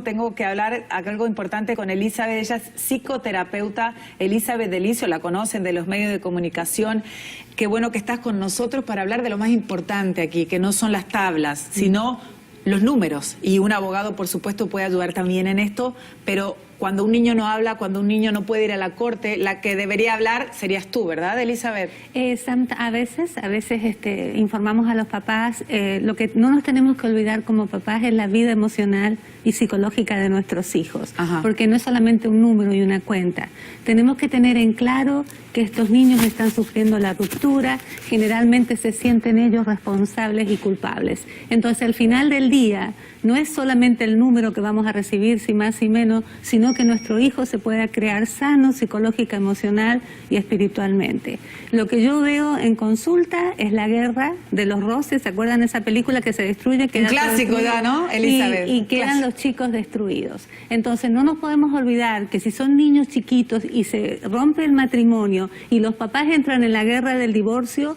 Tengo que hablar algo importante con Elizabeth. Ella es psicoterapeuta. Elizabeth Delicio, la conocen de los medios de comunicación. Qué bueno que estás con nosotros para hablar de lo más importante aquí, que no son las tablas, sino los números. Y un abogado, por supuesto, puede ayudar también en esto, pero cuando un niño no habla, cuando un niño no puede ir a la corte, la que debería hablar serías tú, ¿verdad, Elizabeth? Sam, a veces informamos a los papás. Lo que no nos tenemos que olvidar como papás es la vida emocional y psicológica de nuestros hijos. Ajá. Porque no es solamente un número y una cuenta. Tenemos que tener en claro que estos niños están sufriendo la ruptura, generalmente se sienten ellos responsables y culpables. Entonces, al final del día, no es solamente el número que vamos a recibir, si más y menos, sino que nuestro hijo se pueda crear sano psicológica, emocional y espiritualmente. Lo que yo veo en consulta es la guerra de los roces. ¿Se acuerdan de esa película que se destruye? Un clásico ya, ¿no, Elizabeth? Y quedan los chicos destruidos. Entonces no nos podemos olvidar que si son niños chiquitos y se rompe el matrimonio y los papás entran en la guerra del divorcio,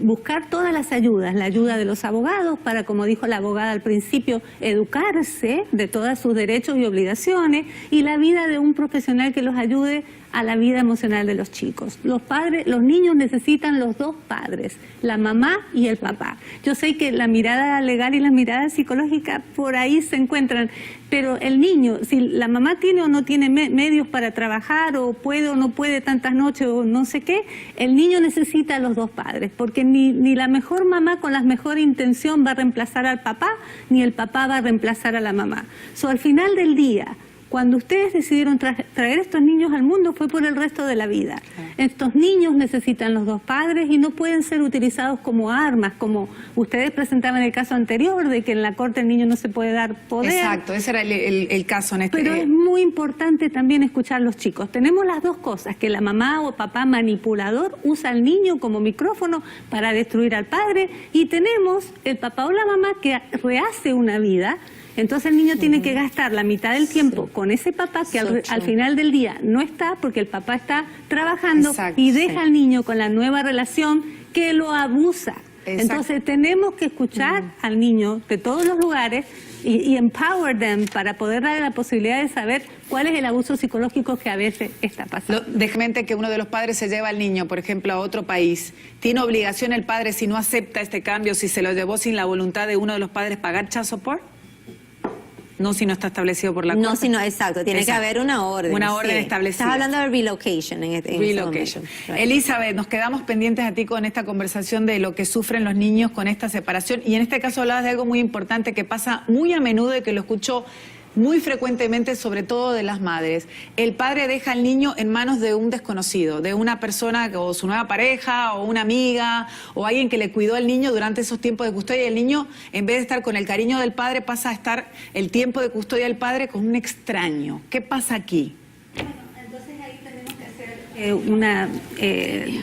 buscar todas las ayudas, la ayuda de los abogados para, como dijo la abogada al principio, educarse de todos sus derechos y obligaciones, y la vida de un profesional que los ayude a la vida emocional de los chicos. Los niños necesitan los dos padres, la mamá y el papá. Yo sé que la mirada legal y la mirada psicológica por ahí se encuentran, pero el niño, si la mamá tiene o no tiene medios para trabajar, o puede o no puede tantas noches o no sé qué, el niño necesita a los dos padres, porque ni la mejor mamá con la mejor intención va a reemplazar al papá, ni el papá va a reemplazar a la mamá. Al final del día, cuando ustedes decidieron traer estos niños al mundo, fue por el resto de la vida. Estos niños necesitan los dos padres y no pueden ser utilizados como armas, como ustedes presentaban el caso anterior, de que en la corte el niño no se puede dar poder. Exacto, ese era el caso en este. Pero es muy importante también escuchar a los chicos. Tenemos las dos cosas, que la mamá o papá manipulador usa al niño como micrófono para destruir al padre, y tenemos el papá o la mamá que rehace una vida. Entonces el niño tiene que gastar la mitad del tiempo con ese papá que al final del día no está, porque el papá está trabajando. Exacto, y deja al niño con la nueva relación que lo abusa. Exacto. Entonces tenemos que escuchar al niño de todos los lugares y empower them para poder darle la posibilidad de saber cuál es el abuso psicológico que a veces está pasando. Déjame que uno de los padres se lleva al niño, por ejemplo, a otro país. ¿Tiene obligación el padre, si no acepta este cambio, si se lo llevó sin la voluntad de uno de los padres, pagar child support? No, si no está establecido por la corte. No, si no, exacto. Tiene que haber una orden. Una orden establecida. Estás hablando de relocation en este relocation. Elizabeth, nos quedamos pendientes a ti con esta conversación de lo que sufren los niños con esta separación. Y en este caso hablabas de algo muy importante que pasa muy a menudo y que lo escucho muy frecuentemente, sobre todo de las madres. El padre deja al niño en manos de un desconocido, de una persona o su nueva pareja o una amiga o alguien que le cuidó al niño durante esos tiempos de custodia, y el niño, en vez de estar con el cariño del padre, pasa a estar el tiempo de custodia del padre con un extraño. ¿Qué pasa aquí? Entonces ahí tenemos que hacer una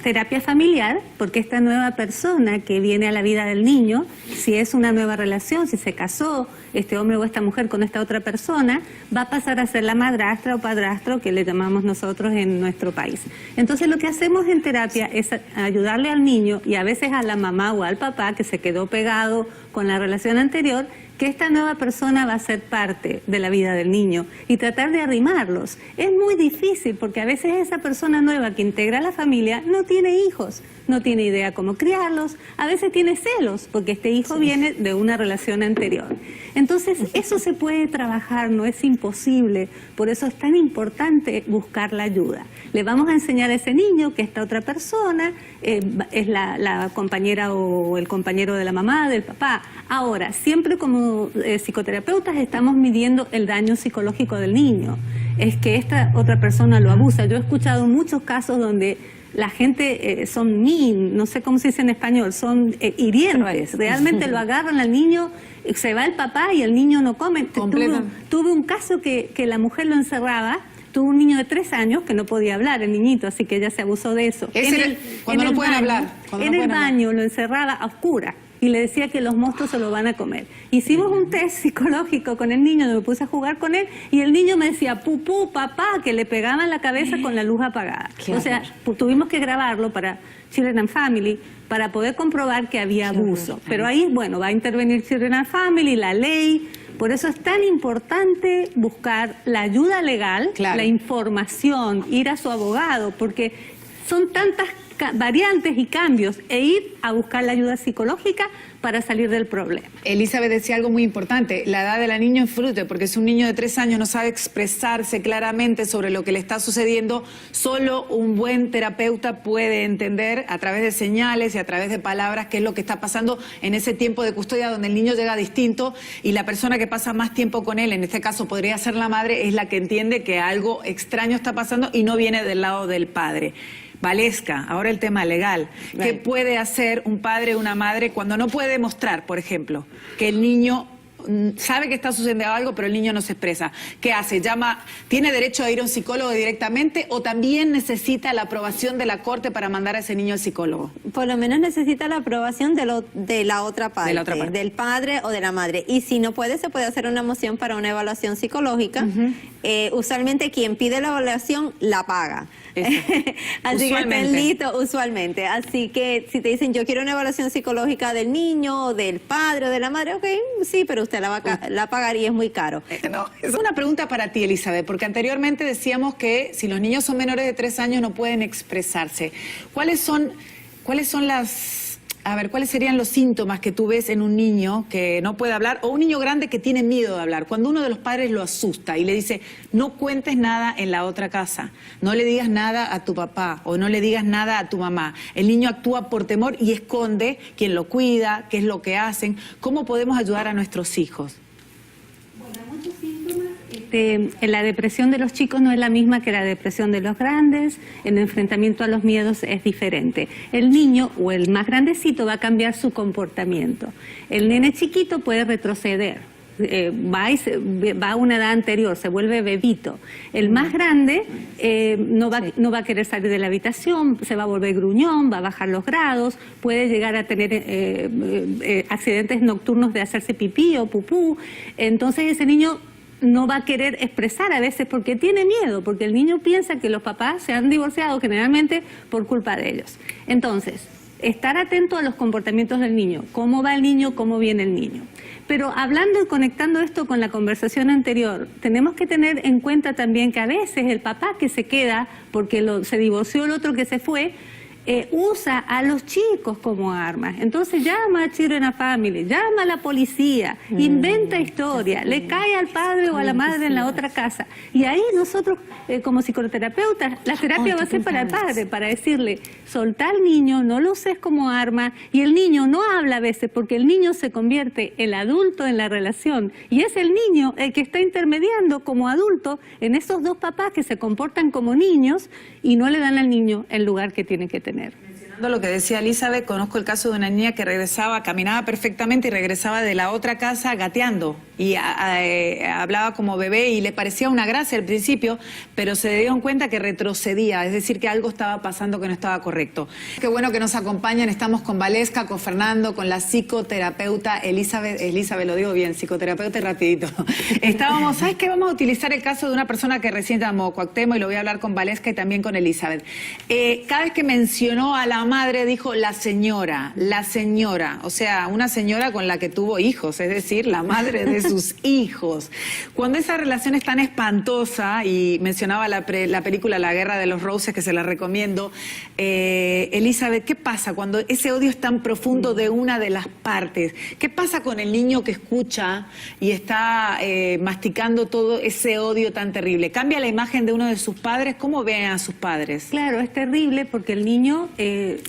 terapia familiar, porque esta nueva persona que viene a la vida del niño, si es una nueva relación, si se casó este hombre o esta mujer con esta otra persona, va a pasar a ser la madrastra o padrastro, que le llamamos nosotros en nuestro país. Entonces lo que hacemos en terapia es ayudarle al niño, y a veces a la mamá o al papá que se quedó pegado con la relación anterior, que esta nueva persona va a ser parte de la vida del niño, y tratar de arrimarlos. Es muy difícil porque a veces esa persona nueva que integra la familia no tiene hijos, no tiene idea cómo criarlos, a veces tiene celos porque este hijo viene de una relación anterior. Entonces eso se puede trabajar, no es imposible, por eso es tan importante buscar la ayuda. Le vamos a enseñar a ese niño que esta otra persona es la compañera o el compañero de la mamá, del papá. Ahora, siempre como psicoterapeutas estamos midiendo el daño psicológico del niño. Es que esta otra persona lo abusa. Yo he escuchado muchos casos donde la gente son mean, no sé cómo se dice en español, son hirientes. Realmente lo agarran al niño, se va el papá y el niño no come. Tuve un caso que la mujer lo encerraba. Tuvo un niño de 3 años que no podía hablar, el niñito, así que ella se abusó de eso. Cuando no pueden hablar. En el baño lo encerraba a oscuras y le decía que los monstruos se lo van a comer. Hicimos un test psicológico con el niño, me puse a jugar con él, y el niño me decía, pupú, papá, que le pegaba en la cabeza con la luz apagada. O sea, tuvimos que grabarlo para Children and Family para poder comprobar que había abuso. Pero ahí, bueno, va a intervenir Children and Family, la ley, Por eso es tan importante buscar la ayuda legal, claro, la información, ir a su abogado, porque son tantas variantes y cambios, e ir a buscar la ayuda psicológica para salir del problema. Elizabeth decía algo muy importante, la edad de la niña influye, porque si un niño de 3 años no sabe expresarse claramente sobre lo que le está sucediendo, solo un buen terapeuta puede entender a través de señales y a través de palabras qué es lo que está pasando en ese tiempo de custodia donde el niño llega distinto y la persona que pasa más tiempo con él, en este caso podría ser la madre, es la que entiende que algo extraño está pasando y no viene del lado del padre. Valesca, ahora el tema legal. ¿Qué puede hacer un padre o una madre cuando no puede demostrar, por ejemplo, que el niño sabe que está sucediendo algo, pero el niño no se expresa? ¿Qué hace? ¿Llama? ¿Tiene derecho a ir a un psicólogo directamente o también necesita la aprobación de la corte para mandar a ese niño al psicólogo? Por lo menos necesita la aprobación de la otra parte, del padre o de la madre. Y si no puede, se puede hacer una moción para una evaluación psicológica. Usualmente quien pide la evaluación la paga. Así que estén listos, usualmente. Así que si te dicen, yo quiero una evaluación psicológica del niño, o del padre o de la madre, ok, sí, pero usted la va a pagar y es muy caro. No, es una pregunta para ti, Elizabeth, porque anteriormente decíamos que si los niños son menores de 3 años no pueden expresarse. ¿Cuáles serían los síntomas que tú ves en un niño que no puede hablar o un niño grande que tiene miedo de hablar? Cuando uno de los padres lo asusta y le dice, no cuentes nada en la otra casa, no le digas nada a tu papá o no le digas nada a tu mamá. El niño actúa por temor y esconde quién lo cuida, qué es lo que hacen. ¿Cómo podemos ayudar a nuestros hijos? La depresión de los chicos no es la misma que la depresión de los grandes, el enfrentamiento a los miedos es diferente. El niño o el más grandecito va a cambiar su comportamiento. El nene chiquito puede retroceder, va a una edad anterior, se vuelve bebito. El más grande no va a querer salir de la habitación, se va a volver gruñón, va a bajar los grados, puede llegar a tener accidentes nocturnos de hacerse pipí o pupú. Entonces ese niño no va a querer expresar a veces porque tiene miedo, porque el niño piensa que los papás se han divorciado generalmente por culpa de ellos. Entonces, estar atento a los comportamientos del niño, cómo va el niño, cómo viene el niño. Pero hablando y conectando esto con la conversación anterior, tenemos que tener en cuenta también que a veces el papá que se queda porque se divorció el otro que se fue, usa a los chicos como armas. Entonces llama a Children and Family, llama a la policía, inventa historia, le cae al padre o a la madre en la otra casa. Y ahí nosotros, como psicoterapeutas, la terapia va a ser para el padre, para decirle, soltá al niño, no lo uses como arma, y el niño no habla a veces porque el niño se convierte el adulto en la relación, y es el niño el que está intermediando como adulto en esos dos papás que se comportan como niños y no le dan al niño el lugar que tiene que tener. Mencionando lo que decía Elizabeth, conozco el caso de una niña que caminaba perfectamente y regresaba de la otra casa gateando y hablaba como bebé y le parecía una gracia al principio, pero se dieron cuenta que retrocedía, es decir, que algo estaba pasando que no estaba correcto. Qué bueno que nos acompañan, estamos con Valesca, con Fernando, con la psicoterapeuta Elizabeth, lo digo bien, psicoterapeuta y rapidito. ¿Sabes qué? Vamos a utilizar el caso de una persona que recién llamó, Cuauhtémoc, y lo voy a hablar con Valesca y también con Elizabeth. Cada vez que mencionó a la madre dijo la señora, o sea, una señora con la que tuvo hijos, es decir, la madre de sus hijos. Cuando esa relación es tan espantosa, y mencionaba la película La Guerra de los Roses, que se la recomiendo, Elizabeth, ¿qué pasa cuando ese odio es tan profundo de una de las partes? ¿Qué pasa con el niño que escucha y está masticando todo ese odio tan terrible? ¿Cambia la imagen de uno de sus padres? ¿Cómo ven a sus padres? Claro, es terrible porque el niño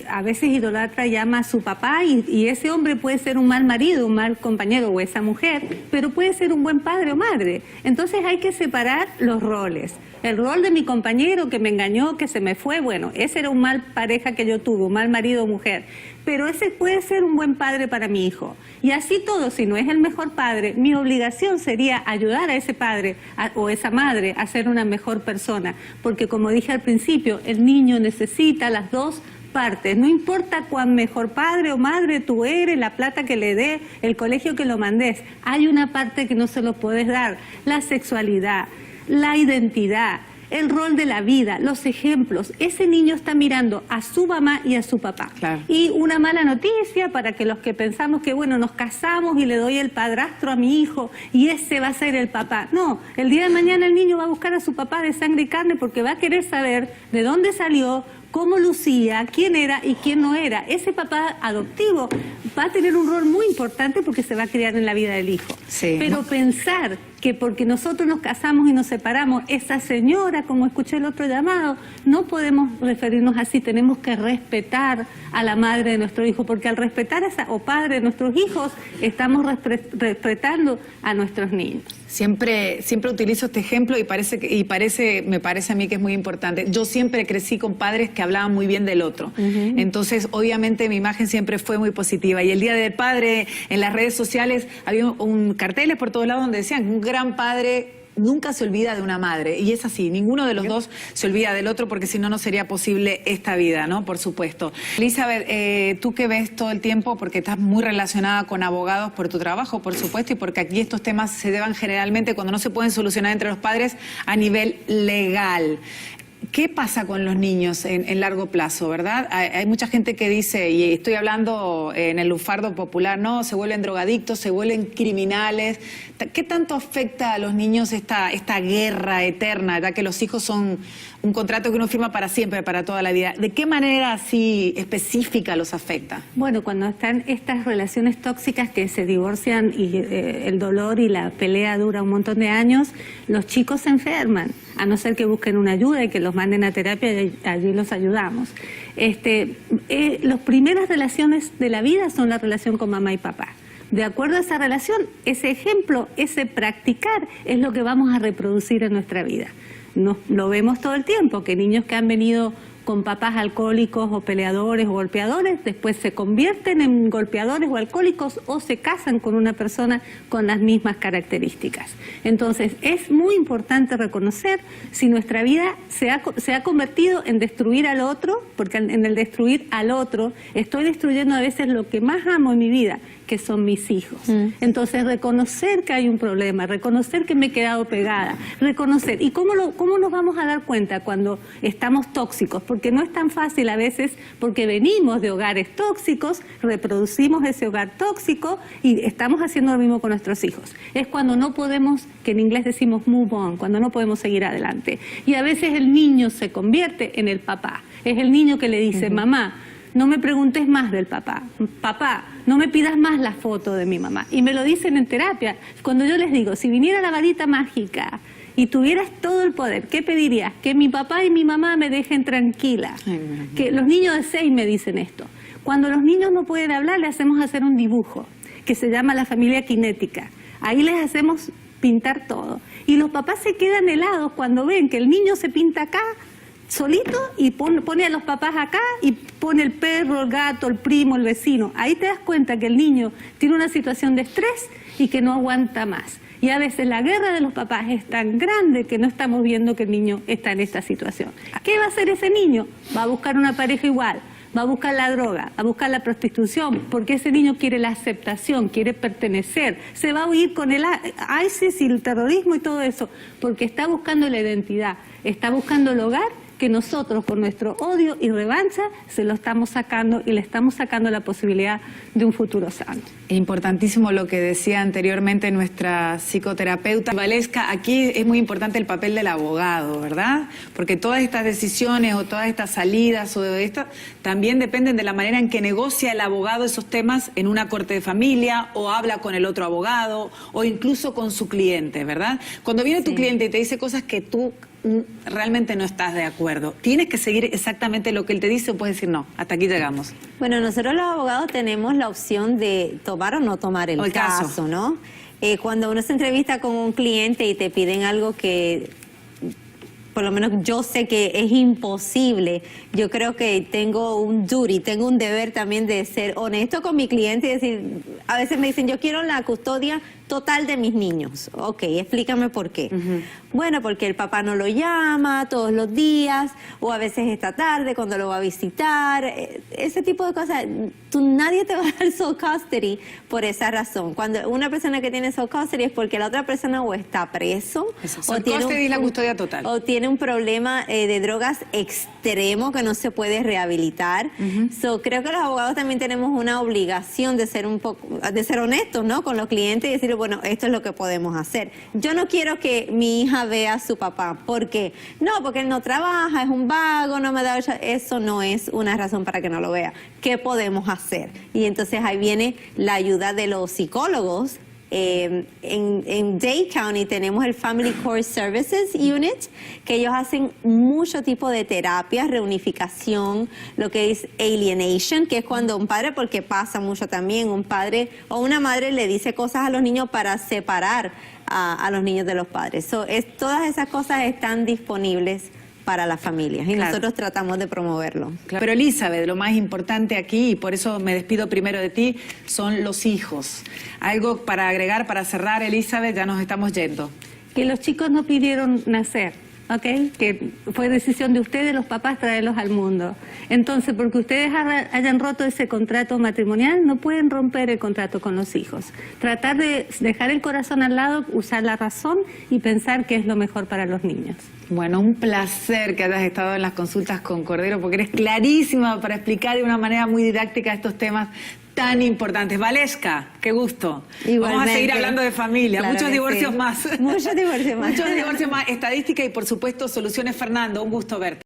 a veces idolatra, llama a su papá y ese hombre puede ser un mal marido, un mal compañero, o esa mujer, pero puede ser un buen padre o madre. Entonces hay que separar los roles. El rol de mi compañero que me engañó, que se me fue, bueno, ese era un mal pareja que yo tuve, un mal marido o mujer, pero ese puede ser un buen padre para mi hijo. Y así todo, si no es el mejor padre, mi obligación sería ayudar a ese padre o esa madre a ser una mejor persona, porque como dije al principio, el niño necesita las dos partes, no importa cuán mejor padre o madre tú eres, la plata que le dé, el colegio que lo mandes, hay una parte que no se lo puedes dar, la sexualidad, la identidad, el rol de la vida, los ejemplos. Ese niño está mirando a su mamá y a su papá. Claro. Y una mala noticia para que los que pensamos que, bueno, nos casamos y le doy el padrastro a mi hijo y ese va a ser el papá. No, el día de mañana el niño va a buscar a su papá de sangre y carne porque va a querer saber de dónde salió, cómo lucía, quién era y quién no era. Ese papá adoptivo va a tener un rol muy importante porque se va a criar en la vida del hijo. Sí. Pero pensar que porque nosotros nos casamos y nos separamos, esa señora, como escuché el otro llamado, no podemos referirnos así, tenemos que respetar a la madre de nuestro hijo, porque al respetar a esa, o padre de nuestros hijos, estamos respetando a nuestros niños. Siempre utilizo este ejemplo y me parece a mí que es muy importante. Yo siempre crecí con padres que hablaban muy bien del otro. Entonces, obviamente, mi imagen siempre fue muy positiva. Y el Día del Padre, en las redes sociales, había carteles por todos lados donde decían: un gran padre nunca se olvida de una madre. Y es así, ninguno de los dos se olvida del otro, porque si no, no sería posible esta vida, ¿no? Por supuesto. Elizabeth, tú que ves todo el tiempo, porque estás muy relacionada con abogados por tu trabajo, por supuesto, y porque aquí estos temas se llevan generalmente cuando no se pueden solucionar entre los padres a nivel legal. ¿Qué pasa con los niños en largo plazo, verdad? Hay mucha gente que dice, y estoy hablando en el lunfardo popular, no, se vuelven drogadictos, se vuelven criminales. ¿Qué tanto afecta a los niños esta guerra eterna, ya que los hijos son un contrato que uno firma para siempre, para toda la vida? ¿De qué manera así específica los afecta? Bueno, cuando están estas relaciones tóxicas que se divorcian y el dolor y la pelea dura un montón de años, los chicos se enferman, a no ser que busquen una ayuda y que los manden a terapia y allí los ayudamos. Las primeras relaciones de la vida son la relación con mamá y papá. De acuerdo a esa relación, ese ejemplo, ese practicar es lo que vamos a reproducir en nuestra vida. Lo vemos todo el tiempo, que niños que han venido con papás alcohólicos o peleadores o golpeadores, después se convierten en golpeadores o alcohólicos o se casan con una persona con las mismas características. Entonces, es muy importante reconocer si nuestra vida se ha convertido en destruir al otro, porque en el destruir al otro estoy destruyendo a veces lo que más amo en mi vida, que son mis hijos. Entonces, reconocer que hay un problema, reconocer que me he quedado pegada, reconocer. ¿Y cómo nos vamos a dar cuenta cuando estamos tóxicos? Porque no es tan fácil a veces, porque venimos de hogares tóxicos, reproducimos ese hogar tóxico y estamos haciendo lo mismo con nuestros hijos. Es cuando no podemos, que en inglés decimos move on, cuando no podemos seguir adelante. Y a veces el niño se convierte en el papá. Es el niño que le dice, mamá, no me preguntes más del papá. Papá, no me pidas más la foto de mi mamá. Y me lo dicen en terapia. Cuando yo les digo, si viniera la varita mágica y tuvieras todo el poder, ¿qué pedirías? Que mi papá y mi mamá me dejen tranquila. Que los niños de 6 me dicen esto. Cuando los niños no pueden hablar, le hacemos hacer un dibujo que se llama la familia kinética. Ahí les hacemos pintar todo. Y los papás se quedan helados cuando ven que el niño se pinta acá, solito, y pone a los papás acá y pone el perro, el gato, el primo, el vecino. Ahí te das cuenta que el niño tiene una situación de estrés y que no aguanta más. Y a veces la guerra de los papás es tan grande que no estamos viendo que el niño está en esta situación. ¿Qué va a hacer ese niño? Va a buscar una pareja igual, va a buscar la droga, va a buscar la prostitución, porque ese niño quiere la aceptación, quiere pertenecer. Se va a huir con el ISIS y el terrorismo y todo eso, porque está buscando la identidad, está buscando el hogar, que nosotros con nuestro odio y revancha se lo estamos sacando y le estamos sacando la posibilidad de un futuro sano. Importantísimo lo que decía anteriormente nuestra psicoterapeuta Valesca. Aquí es muy importante el papel del abogado, ¿verdad? Porque todas estas decisiones o todas estas salidas o de esto también dependen de la manera en que negocia el abogado esos temas en una corte de familia o habla con el otro abogado o incluso con su cliente, ¿verdad? Cuando viene tu cliente y te dice cosas que tú realmente no estás de acuerdo, ¿tienes que seguir exactamente lo que él te dice o puedes decir no, hasta aquí llegamos? Bueno, nosotros los abogados tenemos la opción de tomar o no tomar el caso, ¿no? Cuando uno se entrevista con un cliente y te piden algo que por lo menos yo sé que es imposible, yo creo que tengo un duty, tengo un deber también de ser honesto con mi cliente y decir, a veces me dicen, yo quiero la custodia total de mis niños. Ok, explícame por qué. Bueno, porque el papá no lo llama todos los días, o a veces esta tarde cuando lo va a visitar, ese tipo de cosas. Nadie te va a dar sole custody por esa razón. Cuando una persona que tiene sole custody es porque la otra persona o está preso, o tiene la custodia total, o tiene un problema de drogas extremo que no se puede rehabilitar. Creo que los abogados también tenemos una obligación de ser de ser honestos, ¿no?, con los clientes y decir, bueno, esto es lo que podemos hacer. Yo no quiero que mi hija vea a su papá. ¿Por qué? No, porque él no trabaja, es un vago, no me da... Eso no es una razón para que no lo vea. ¿Qué podemos hacer? Y entonces ahí viene la ayuda de los psicólogos. En Dade County tenemos el Family Court Services Unit, que ellos hacen mucho tipo de terapias, reunificación, lo que es alienation, que es cuando un padre, porque pasa mucho también, un padre o una madre le dice cosas a los niños para separar a los niños de los padres. Todas esas cosas están disponibles para las familias y nosotros tratamos de promoverlo. Pero Elizabeth, lo más importante aquí, y por eso me despido primero de ti, son los hijos. Algo para agregar, para cerrar, Elizabeth, ya nos estamos yendo. Que los chicos no pidieron nacer, ¿ok? Que fue decisión de ustedes, los papás, traerlos al mundo. Entonces, porque ustedes hayan roto ese contrato matrimonial, no pueden romper el contrato con los hijos. Tratar de dejar el corazón al lado, usar la razón y pensar que es lo mejor para los niños. Bueno, un placer que hayas estado en las consultas con Cordero, porque eres clarísima para explicar de una manera muy didáctica estos temas tan importantes. Valesca, qué gusto. Igualmente. Vamos a seguir hablando de familia, Claro muchos divorcios sí. más. Muchos divorcios más. Muchos divorcios más, estadística y por supuesto soluciones. Fernando, un gusto verte.